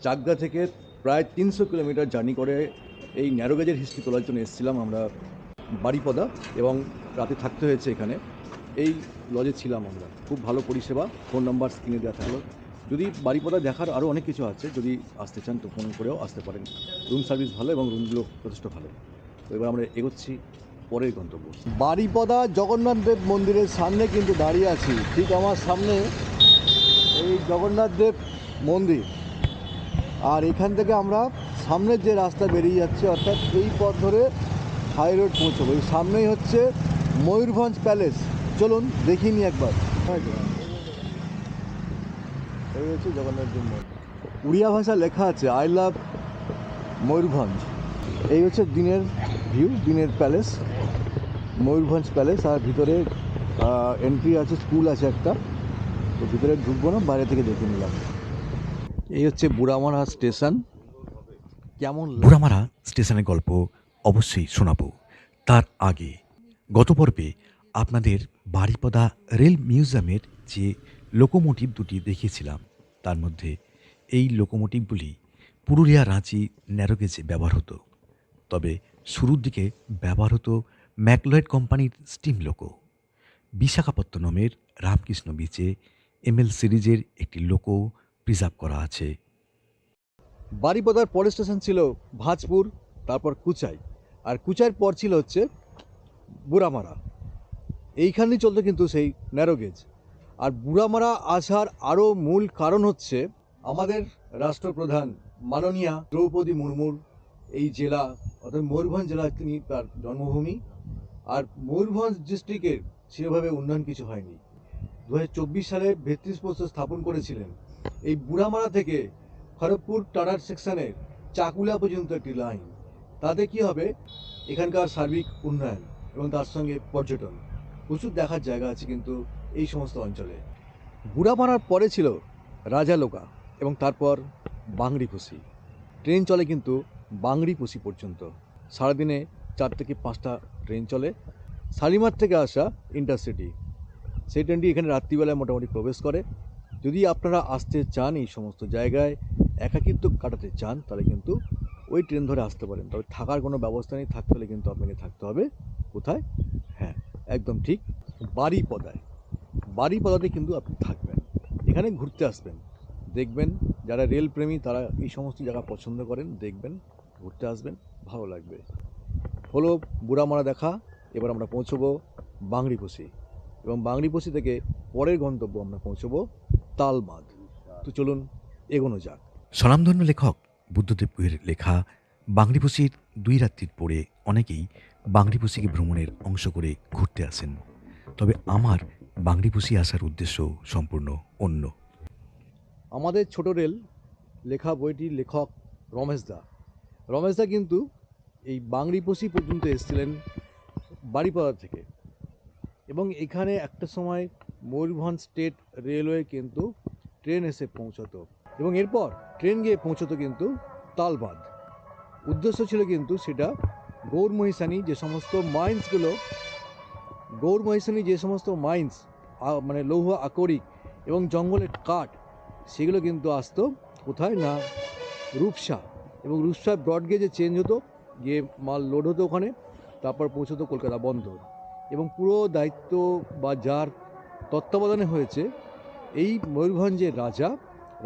চাকদা থেকে প্রায় 300 kilometre journey করে এই ন্যারো গেজের হিস্ট্রি তোলার জন্য এসেছিলাম আমরা বারিপদা, এবং রাতে থাকতে হয়েছে এখানে। এই লজে ছিলাম আমরা। খুব ভালো পরিষেবা, ফোন নাম্বার স্ক্রিনে দেওয়া থাকলো। যদি বারিপদা দেখার আরও অনেক কিছু আছে, যদি আসতে চান তো ফোন করেও আসতে পারেন। রুম সার্ভিস ভালো এবং রুমগুলো যথেষ্ট ভালো। তো এবার আমরা এগোচ্ছি পরের গন্তব্য। বারিপদা জগন্নাথ দেব মন্দিরের সামনে কিন্তু দাঁড়িয়ে আছি। ঠিক আমার সামনে এই জগন্নাথ দেব মন্দির, আর এখান থেকে আমরা সামনের যে রাস্তা বেরিয়ে যাচ্ছে, অর্থাৎ এই পথ ধরে হাই রোড পৌঁছবো। এই সামনেই হচ্ছে ময়ূরভঞ্জ প্যালেস। চলুন দেখিনি একবার। এই হচ্ছে জগন্নাথ দেব মন্দির। উড়িয়া ভাষা লেখা আছে আই লাভ ময়ূরভঞ্জ। এই হচ্ছে দিনের ভিউ, দিনের প্যালেস, ময়ূরভঞ্জ প্যালেস। আর ভিতরে এন্ট্রি আছে, স্কুল আছে একটা। তো ভিতরে ঢুকবো না, বাইরে থেকে দেখে নিলাম। এই হচ্ছে বুড়ামারা স্টেশন। কেমন বুড়ামারা স্টেশনের গল্প অবশ্যই শোনাবো। তার আগে গত পর্বে আপনাদের বারিপদা রেল মিউজিয়ামের যে লোকোমোটিভ দুটি দেখিয়েছিলাম, তার মধ্যে এই লোকোমোটিভগুলি পুরুলিয়া রাঁচি ন্যারোগেজে ব্যবহার হতো। তবে শুরুর দিকে ব্যবহার হতো ম্যাকলয়েড কোম্পানির স্টিম লোকো। বিশাখাপত্তনমের রামকৃষ্ণ বিচে এমএল সিরিজের একটি লোকো প্রিজার্ভ করা আছে। বারিপদার পরের স্টেশন ছিল ভাঁজপুর, তারপর কুচাই, আর কুচাইয়ের পর ছিল হচ্ছে বুড়ামারা। এইখানেই চলতো কিন্তু সেই ন্যারো গেজ। আর বুড়ামারা আসার আরও মূল কারণ হচ্ছে আমাদের রাষ্ট্রপ্রধান মাননীয়া দ্রৌপদী মুর্মুর এই জেলা, অর্থাৎ ময়ূরভঞ্জ জেলা তিনি তার জন্মভূমি। আর ময়ূরভঞ্জ ডিস্ট্রিক্টের সেভাবে উন্নয়ন কিছু হয়নি। 2024 সালে ভিত্তিপ্রস্তর স্থাপন করেছিলেন এই বুড়ামারা থেকে খড়গপুর টানার সেকশনের চাকুলা পর্যন্ত একটি লাইন। তাতে কি হবে, এখানকার সার্বিক উন্নয়ন এবং তার সঙ্গে পর্যটন, প্রচুর দেখার জায়গা আছে কিন্তু এই সমস্ত অঞ্চলে। বুড়ামারার পরে ছিল রাজালোকা এবং তারপর বাংরিপোষি। ট্রেন চলে কিন্তু বাংরিপোষি পর্যন্ত। সারাদিনে 4 থেকে 5টা ট্রেন চলে। শালিমার থেকে আসা ইন্টারসিটি, সেই ট্রেনটি এখানে রাত্রিবেলায় মোটামুটি প্রবেশ করে। যদি আপনারা আসতে চান এই সমস্ত জায়গায়, একাকিত্ব কাটাতে চান, তাহলে কিন্তু ওই ট্রেন ধরে আসতে পারেন। তবে থাকার কোনো ব্যবস্থা নেই, থাকতে হলে কিন্তু আপনাকে থাকতে হবে কোথায়? হ্যাঁ, একদম ঠিক, বারিপদায়। বারিপদাতে কিন্তু আপনি থাকবেন, এখানে ঘুরতে আসবেন, দেখবেন। যারা রেল প্রেমী তারা এই সমস্ত জায়গা পছন্দ করেন, দেখবেন, ঘুরতে আসবেন, ভালো লাগবে। হলো বুড়ামারা দেখা। এবার আমরা পৌঁছবো বাংরিপোষি, এবং বাংরিপোষি থেকে পরের গন্তব্য আমরা পৌঁছবো তালবাঁধ। তো চলুন এগোনো যাক। স্বনামধন্য লেখক বুদ্ধদেব গুহের লেখা বাংরিপোষির 2 রাত্রির পরে অনেকেই বাংরিপোষিকে ভ্রমণের অংশ করে ঘুরতে আসেন। তবে আমার বাংরিপোষি আসার উদ্দেশ্য সম্পূর্ণ অন্য। আমাদের ছোট রেল লেখা বইটির লেখক রমেশদা। রমেশদা কিন্তু এই বাংরিপোষি পর্যন্ত এসেছিলেন বারিপাদা থেকে, এবং এখানে একটা সময় ময়ূরভঞ্জ স্টেট রেলওয়ে কিন্তু ট্রেন এসে পৌঁছতো, এবং এরপর ট্রেন গিয়ে পৌঁছতো কিন্তু তালবাঁধ। উদ্দেশ্য ছিল কিন্তু সেটা গৌরমহিষানি যে সমস্ত মাইন্সগুলো, গৌরমহিষানি যে সমস্ত মাইন্স, মানে লৌহ আকরিক এবং জঙ্গলের কাঠ, সেগুলো কিন্তু আসতো কোথায় না রূপসা, এবং রূপসা ব্রডগেজে চেঞ্জ হতো, গিয়ে মাল লোড হতো ওখানে, তারপর পৌঁছতো কলকাতা বন্দর। এবং পুরো দায়িত্ব বা যার তত্ত্বাবধানে হয়েছে এই ময়ূরভঞ্জের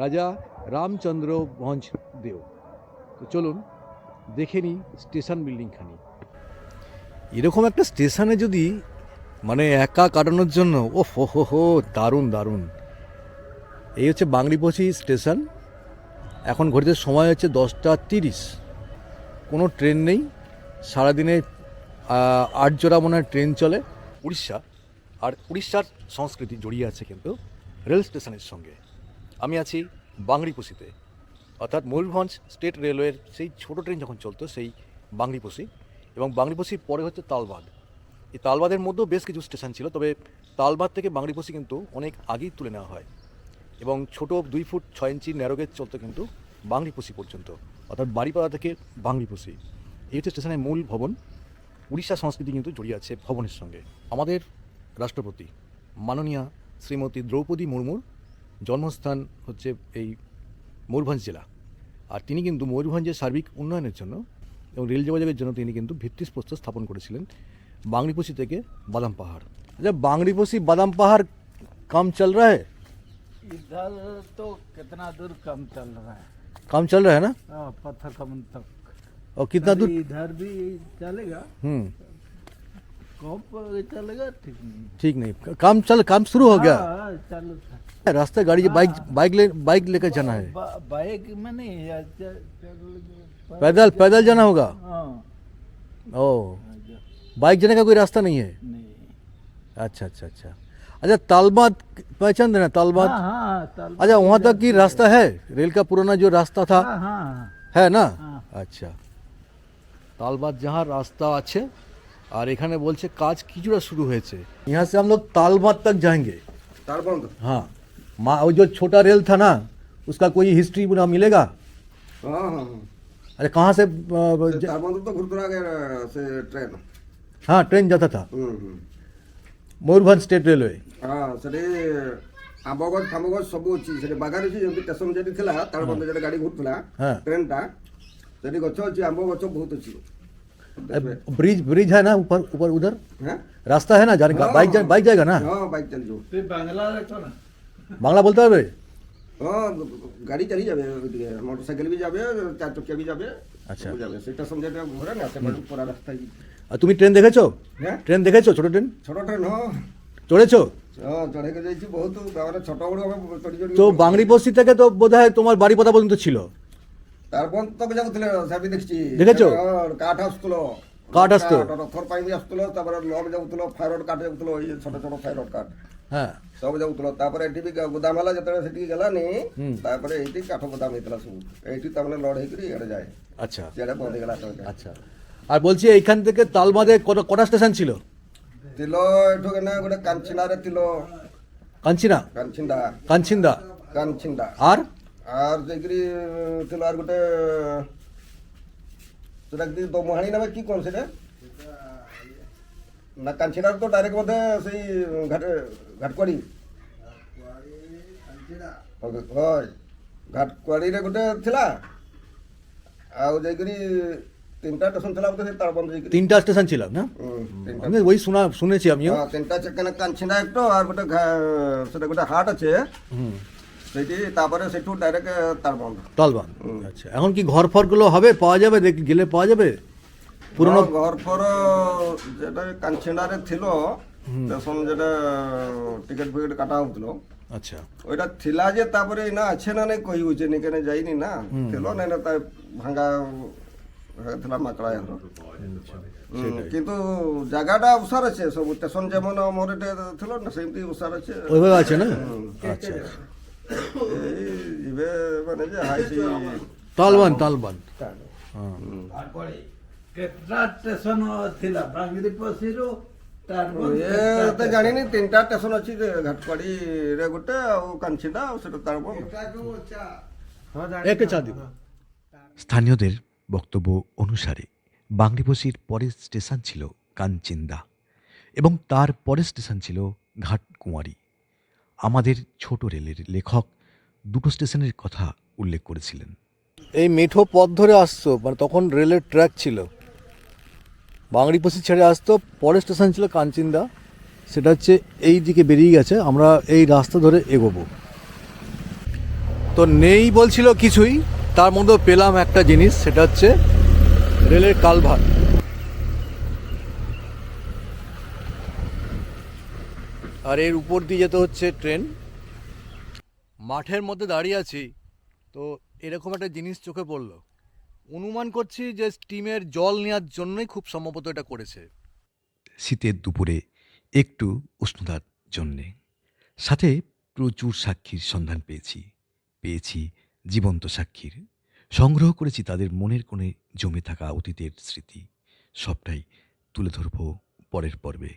রাজা রামচন্দ্র ভঞ্জ দেও। তো চলুন দেখে নিই স্টেশন বিল্ডিংখানি। এরকম একটা স্টেশনে যদি মানে একা কাটানোর জন্য, ও হো, দারুণ দারুণ। এই হচ্ছে বাংরিপোষি স্টেশন। এখন ঘড়িতে সময় হচ্ছে 10টা 30। কোনো ট্রেন নেই। সারাদিনে 8 জোড়া মনে হয় ট্রেন চলে। উড়িষ্যা, আর উড়িষ্যার সংস্কৃতি জড়িয়ে আছে কিন্তু রেল স্টেশনের সঙ্গে। আমি আছি বাংরিপোষিতে, অর্থাৎ ময়ূরভঞ্জ স্টেট রেলওয়ের সেই ছোটো ট্রেন যখন চলতো সেই বাংরিপোষি, এবং বাংরিপোষির পরে হচ্ছে তালবাঁধ। এই তালবাঁধের মধ্যেও বেশ কিছু স্টেশন ছিল, তবে তালবাঁধ থেকে বাংরিপোষি কিন্তু অনেক আগেই তুলে নেওয়া হয়, এবং ছোটো 2 ফুট 6 ইঞ্চি ন্যারোগেজ চলতো কিন্তু বাংরিপোষি পর্যন্ত, অর্থাৎ বারিপাড়া থেকে বাংরিপোষি। এই হচ্ছে স্টেশনের মূল ভবন। উড়িষ্যা সংস্কৃতি কিন্তু জড়িয়ে আছে ভবনের সঙ্গে। আমাদের রাষ্ট্রপতি মাননীয়া শ্রীমতী দ্রৌপদী মুর্মুর জন্মস্থান হচ্ছে এই ময়ূরভঞ্জ জেলা, আর তিনি কিন্তু ময়ূরভঞ্জের সার্বিক উন্নয়নের জন্য এবং রেল যোগাযোগের জন্য তিনি কিন্তু ভিত্তিপ্রস্তর স্থাপন করেছিলেন বাংরিপোষি থেকে বাদাম পাহাড়। আচ্ছা, বাংরিপোষি বাদাম পাহাড় কাম চল রা হ্যায়? इधर तो कितना दूर कम चल रहा है। काम चल रहा है ना? पत्थर कमन तक। और कितना दूर? इधर भी चलेगा, कब चलेगा ठीक नहीं। काम शुरू हो गया? हाँ, चालू था। रास्ता गाड़ी बाइक लेकर जाना है? बाइक में नहीं, पैदल जाना होगा? हाँ, ओ, बाइक जाने का कोई रास्ता नहीं है? नहीं। अच्छा अच्छा अच्छा। अच्छा, तालबाद पहचान देना? तालबाद, हाँ, अच्छा वहाँ तक की रास्ता है? रेल का पुराना जो रास्ता था हाँ, हाँ, है ना? हाँ। अच्छा, तालबाद जहाँ रास्ता আছে আর এখানে বলছে কাজ কিছুটা শুরু হয়েছে। यहाँ से हम लोग तालबाद तक जाएंगे। तारबंद? हाँ, वो जो छोटा रेल था ना, उसका कोई हिस्ट्री पूरा मिलेगा? हाँ हाँ अरे कहाँ से तारबंद तो गुरुद्वारा से ट्रेन। हाँ, ट्रेन जाता था मयूरभंज स्टेट रेलवे। हाँ, ସେଠି ଆମ୍ବଗଛ ଫାମ୍ବଗଛ ସବୁ ଅଛି ସେଠି ବାଗାନ ଅଛି। ଯେମିତି ଷ୍ଟେସନ ଯେଠି ଥିଲା ତାରବନ୍ଧ ଯେଠି ଗାଡ଼ି ଘୁରୁଥିଲା ହଁ। ଟ୍ରେନଟା, ସେଠି ଗଛ ଅଛି, ଆମ୍ବ ଗଛ ବହୁତ ଅଛି। ब्रिज है ना ऊपर उधर? हैं? रास्ता है ना जाने का? हाँ। बाइक जाएगा ना? हाँ, बाइक ଚାଲିଯିବ। फिर बांग्ला देखो ना। बांग्ला बोलते হবে? ହଁ, ଗାଡ଼ି ଚାଲି যাবে ওইদিকে, মোটরসাইকেল भी যাবে, চার চকিয়া भी যাবে। আচ্ছা। ସବୁ যাবে। সেই ଷ୍ଟେସନ যেটা ঘোরে না সেটা পুরা রাস্তা। আর তুমি ট্রেন দেখেছো? হ্যাঁ, ট্রেন দেখেছো? ছোট ট্রেন ছোট ট্রেন। ହଁ চড়েছো? ହଁ, ଚଢ଼େଇକି ଯାଇଛି ବହୁତ। ତାପରେ ଛୋଟ ବେଳୁ ଆମେ ଚଢ଼ି ଚଢ଼ି তো বাংরিপোষি থেকে তো বোধহয় তোমার বাড়িপদা পর্যন্ত ছিল। ତାରବନ୍ଦ ତକ ଯାଉଥିଲେ, ସେ ବି ଦେଖିଛି। ଦେଖେଛ? କାଠ ଆସୁଥିଲ, କାଠ ଆସୁଥିଲ? ରଥର ପାଇଁ ବି ଆସୁଥିଲ। ତାପରେ ଲଗ ଯାଉଥିଲ, ଫାଇରଡ କାଠ ଯାଉଥିଲ, ଇଏ ଛୋଟ ଛୋଟ ଫାଇରଡ କାଠ হ্যাঁ, ସବୁ ଯାଉଥିଲ। ତାପରେ ଏଠି ବି ଗୋଦାମ ହେଲା, ଯେତେବେଳେ ସେଠିକି ଗଲାନି ତାପରେ ଏଇଠି କାଠ ଗୋଦାମ ହେଇଥିଲା ସବୁ। ଏଇଠି ତାମାନେ ଲଡ ହେଇକିରି ଇଆଡେ ଯାଏ, আচ্ছা ସିଆଡେ ବନ୍ଦ ହେଇଗଲା। আচ্ছা। আর বলছি এইখান থেকে তালবাদে কটা স্টেশন ছিল? তিল ଏଠୁ କେନା ଗୋଟେ କାଞ୍ଚିନାରେ ତିଲ, কাঞ্চিনা, କାଞ୍ଚିଣ୍ଡା, কাঞ্চিন্দা କାଞ୍ଚିଣ୍ଡା আর আর ଯାଇକିରି ତିଲ আর ଗୋଟେ ସେଟା କି ଦମହାଣୀ ନା কি কোন সেটা না, কাঞ্চিনার তো ডাইরেক্ট মধ্যে সেই ঘাটকুয়াড়ি। হয়, ঘাটকুয়াড়িরে ଗୋଟେ ଥିଲା। ଆଉ ଯାଇକିରି তিনটা ଷ୍ଟେସନ ଥିଲା ବୋଧେ তারবন্দ ଯାଇକିରି। তিনটা স্টেশন ছিল না? তিনটা। আমি ওই শুনেছি আমিও। হ্যাঁ, তিনটা সেখানে কাঞ্চিনা একটা আর ଗୋଟେ সেটা ଗୋଟେ হাট আছে সেইটি। তারপরে সেটু ডাইরেক্ট তারবন্দ। তালবাদ। আচ্ছা, এখন কি ঘর ফরগুলো হবে? পাওয়া যাবে? গেলে পাওয়া যাবে? পুরনো ঘর ফর যেটা কাঞ্চিনারে ছিল ଷ୍ଟେସନ যেটা টিকেট ফিকেট কাটা হଉছিল, আচ্ছা ওইটা ଥିଲା যে তারপরে না আছে না নাই কই হচ্ছে নি, কেন যাইনি না ছিল না, না তাই ভাঙা ଥିଲା মাকড়া এর। কিন্তু জায়গাটা উসার আছে, সব স্টেশন যেমন আমার এটা ছিল না সেমতি উসার আছে। ওইভাবে আছে না? আচ্ছা, এই ইবে মানে যে হাইছি তালবান তালবান। कितना स्टेशन थिला बांग्रिपोषिरु ଏ ତ ଜାଣିନି। ତିନିଟା ଷ୍ଟେସନ ଅଛି, ଘାଟକୁଆଡିରେ ଗୋଟେ, ଆଉ କାଞ୍ଚିଣ୍ଡା, ଆଉ ସେଟା ତାରବନ୍ଦ। একটা চা দিব। স্থানীয়দের বক্তব্য অনুসারে বাংরিপোষির পরের স্টেশন ছিল কাঞ্চিন্দা এবং তার পরের স্টেশন ছিল ঘাটকুঁয়ারি। আমাদের ছোট রেলের লেখক দুটো স্টেশনের কথা উল্লেখ করেছিলেন। এই মেঠো পথ ধরে আসতো, মানে তখন রেলের ট্র্যাক ছিল, বাংরিপোষি ছেড়ে আসতো, পরের স্টেশন ছিল কাঞ্চিন্দা, সেটা হচ্ছে এই দিকে বেরিয়ে গেছে। আমরা এই রাস্তা ধরে এগোবো। তো নেই বলছিল কিছুই, তার মধ্যে পেলাম একটা জিনিস, সেটা হচ্ছে রেলের কালভার্ট। আর এর উপর দিয়ে যেতে হচ্ছে ট্রেন। মাঠের মধ্যে দাঁড়িয়ে আছি, তো এরকম একটা জিনিস চোখে পড়লো। অনুমান করছি যে স্টিমের জল নেওয়ার জন্যই খুব সম্ভবত এটা করেছে। শীতের দুপুরে একটু উষ্ণতার জন্যে, সাথে প্রচুর সাক্ষীর সন্ধান পেয়েছি জীবন্ত সাক্ষীর। সংগ্রহ করেছি তাদের মনের কোণে জমে থাকা অতীতের স্মৃতি। সবটাই তুলে ধরব পরের পর্বে।